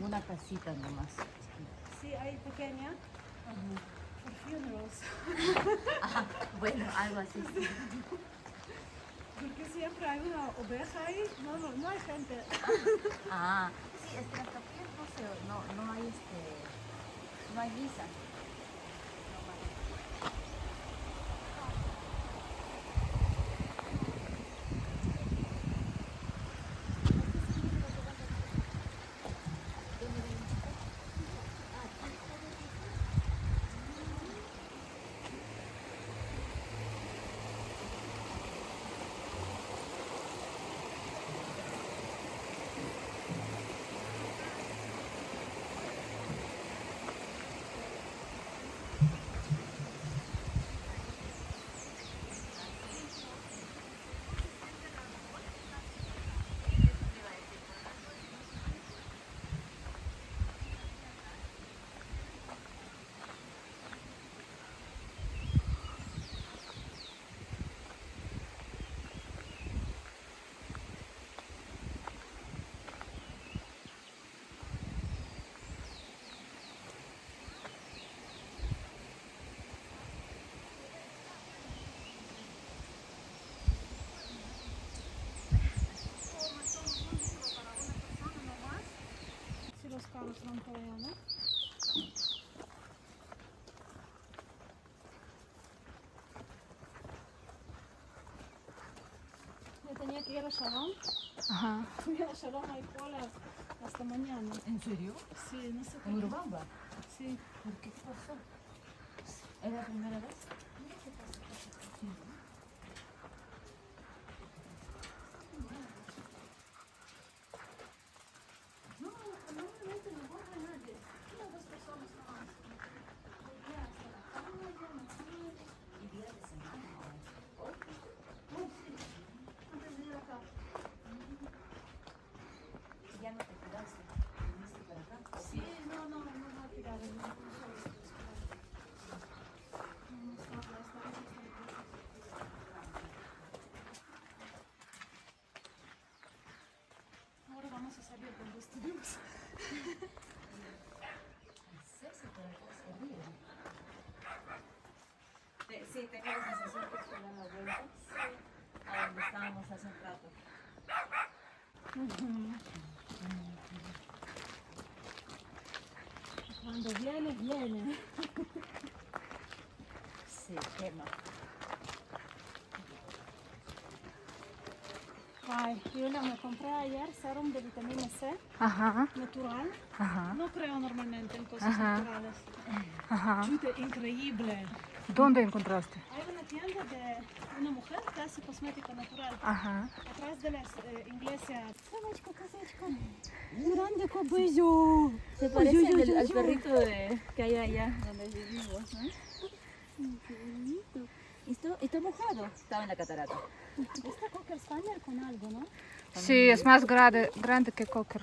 una casita nomás. Sí, hay pequeña. For funerals. Ajá, bueno, algo así. Sí. Porque siempre hay una oveja ahí. No hay gente. Ah, sí, es que las capillas no hay no hay misa. Si los carros van por allá, ¿no? Yo tenía que ir a Shalom. Ajá. Fui a Shalom hay colas hasta mañana. ¿En serio? Sí, no sé ¿En qué. Urubamba? Sí. ¿Por qué? ¿Qué pasó? ¿Es la primera vez? Sí. No, normalmente no baja nadie. Una o dos personas nomás. Llegué hasta la cama, ya me fui. ¿Y día de semana? ¿Hoy? Uy, sí. Antes de ir acá. Ya no te quedaste. ¿Viniste para acá? Sí, no va a tirar el no solo estoy esperando. No está, esta vez está difícil. Ahora vamos a salir donde estuvimos. Sí, por acá es horrible. Sí, tengo la sensación que estoy dando vueltas a donde estábamos hace un rato. Cuando viene, viene. Sí, quema. Ay, yo me compré ayer serum de vitamina C Ajá, natural. ajá, No creo normalmente en cosas Ajá. naturales. ajá. Chute, increíble. ¿Dónde encontraste? Hay una tienda de una mujer que hace cosmética natural. Ajá. Atrás de la iglesia. Собачка, козочка. Grande кобызю. Se parece al perrito que hay allá donde vivimos, ¿no? ¿Y está mojado? Estaba en la catarata. Esta Cocker Spaniel con algo, ¿no? Sí, es más grande que Cocker.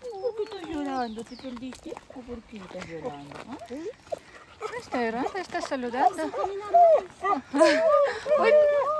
¿Por qué estás llorando? ¿Te perdiste? ¿O por qué estás llorando? ¿Ah? No está llorando, está saludando. Ой,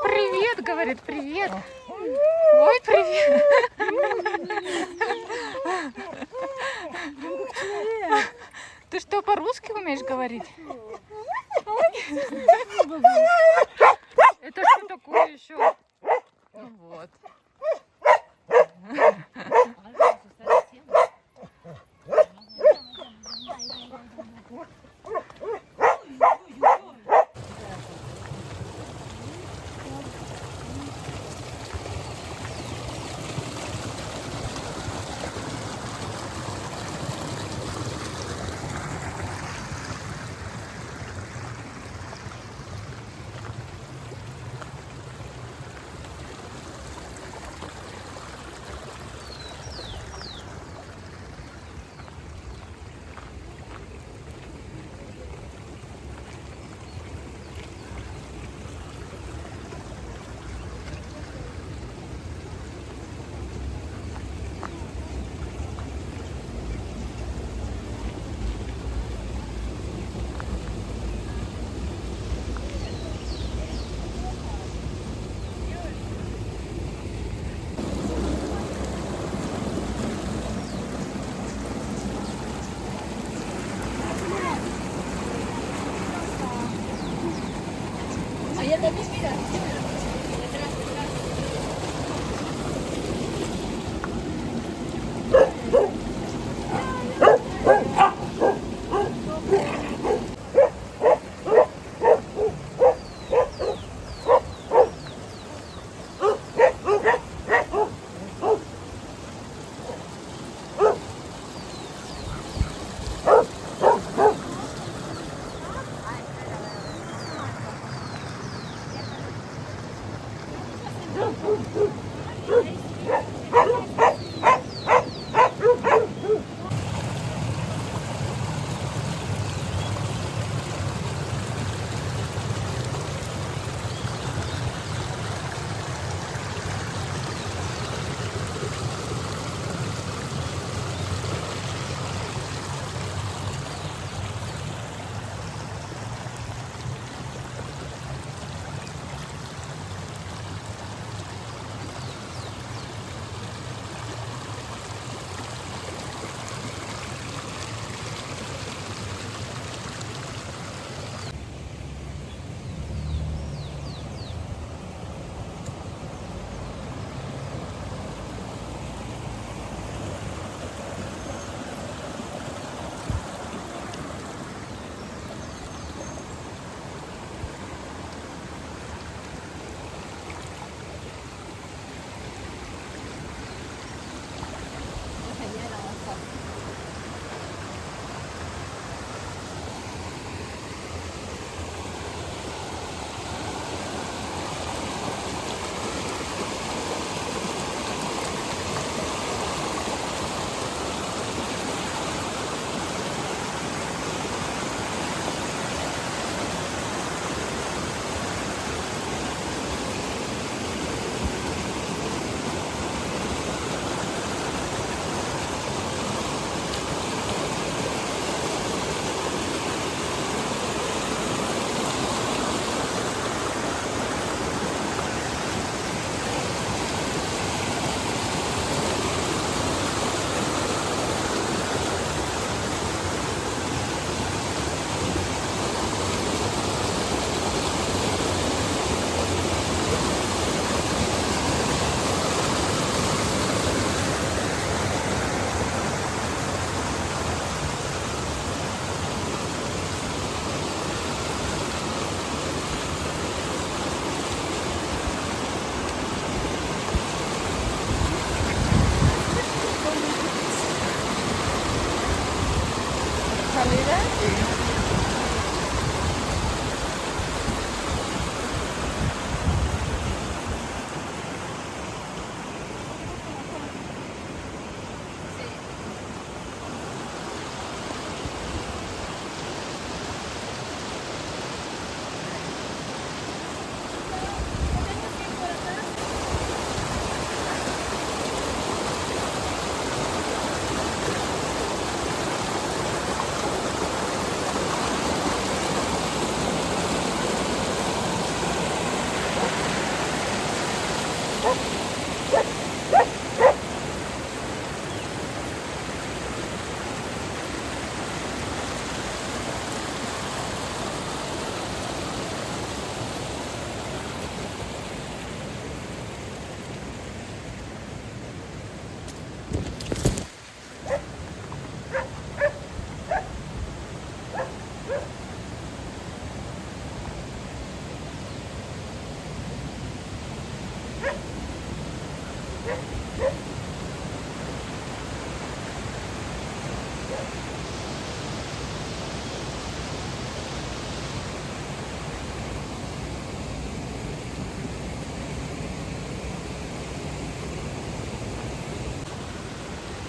привет, говорит, привет. Ой, привет. Ты что, по-русски умеешь говорить? Это что такое еще? Вот.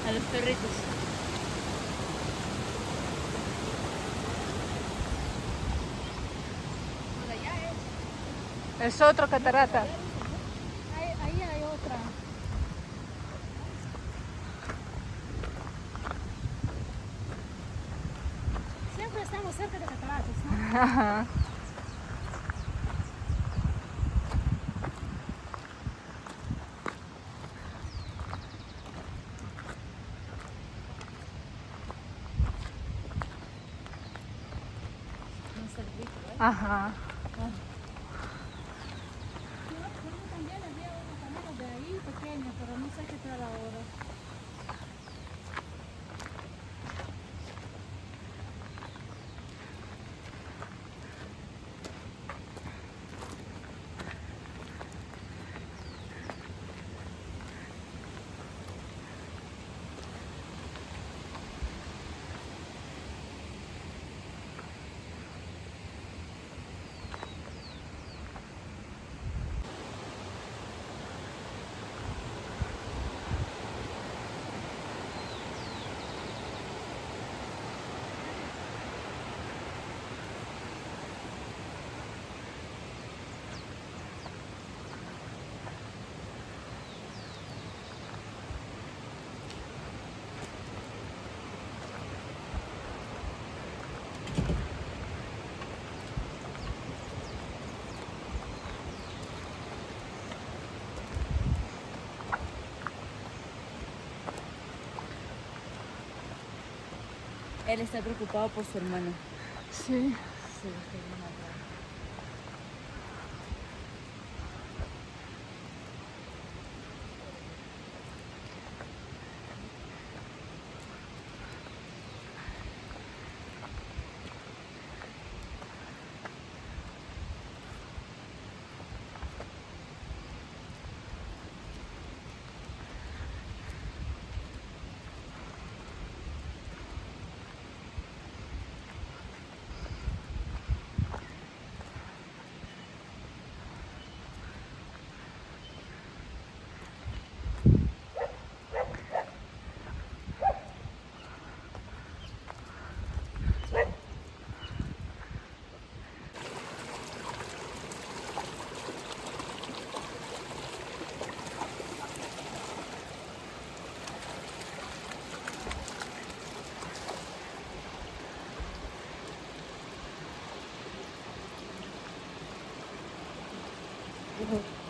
A los perritos. Es otro catarata. Ahí hay otra. Siempre estamos cerca de cataratas, ¿no? Ajá. Un cerdito, ¿eh? Ajá. sé qué tal ahora. Él está preocupado por su hermano. Sí. Sí, está bien atrás. Ujú.